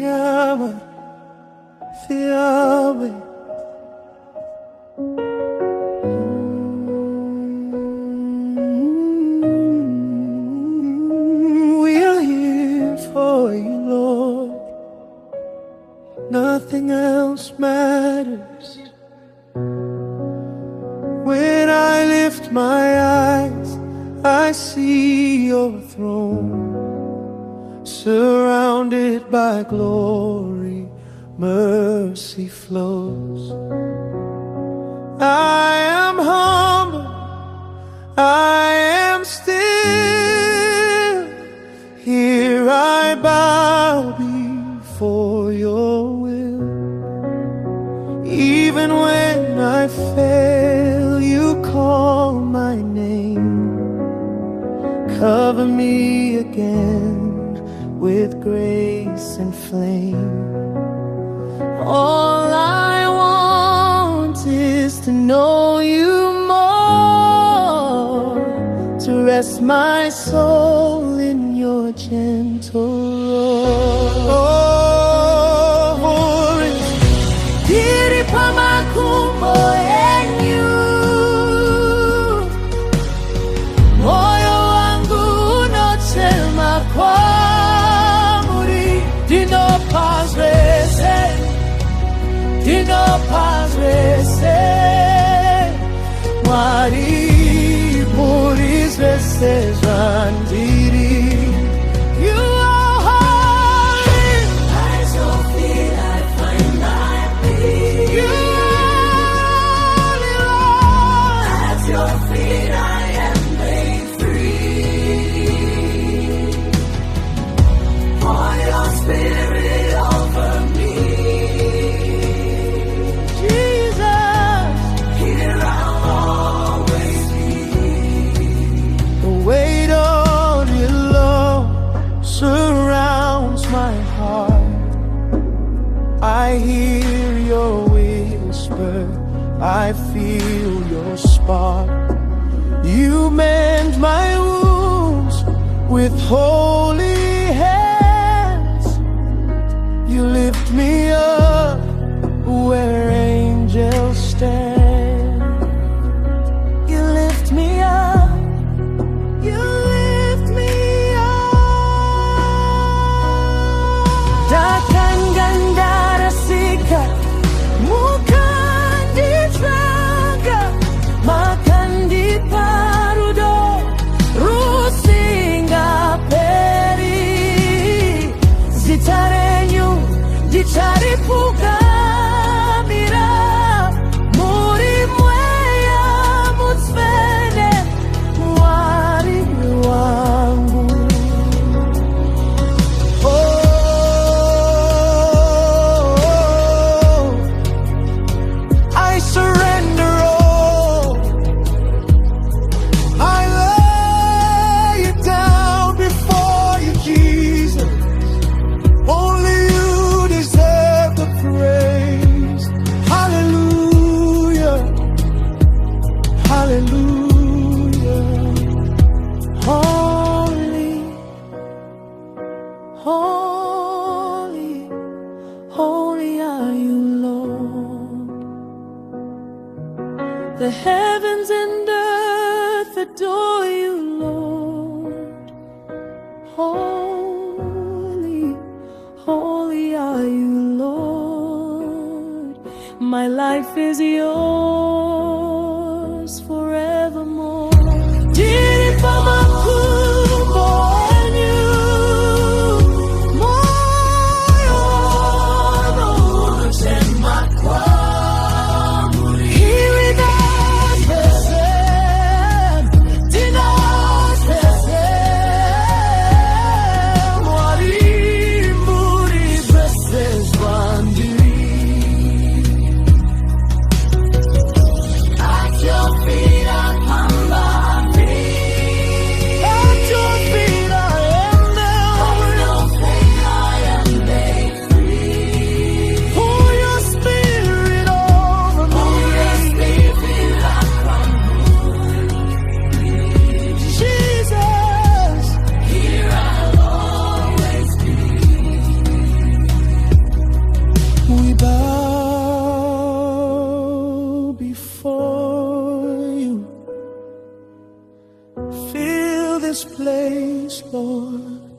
Yahweh, Yahweh. We are here for you, Lord. Nothing else matters. When I lift my eyes, I see your throne, surrounded by glory, mercy flows. I am humble, I am still. Here I bow before your will. Even when I fail, you call my name. Cover me again with grace and flame. All I want is to know you more, to rest my soul in your gentle roar. Ndiri paMakumbo, Enyu, moyo wangu unotema kwa muri. Dino pazrese, dino pazrese, mwari purizrese Ndiri. You are holy. At your feet I find my peace. You are holy, Lord. At your feet I am made free. Pour your spirit over me, Jesus. Here I'll always be. The weight of your love surrounds my heart. I hear your whisper, I feel your spark. You mend my wounds with holy hands. You lift me up where angels stand. You lift me up, you lift me up. Dakangandarasika, mukanditraga, makandiparudo, rusinga peri. Zitarenyu, ditaripugamira, muri mweya mutsvene, mwari wangu. I surrender all. I lay it down before you, Jesus. Only you deserve the praise. Hallelujah, hallelujah. Holy, holy, holy are you, Lord. The heavens and earth adore you, Lord. Holy, holy are you, Lord. My life is yours forevermore. Ndiri paMakumbo, Enyu, moyo wangu unotema kwa muri. Here it is, blessed, dinos blessed, mwari muri blessed Ndiri. place, Lord.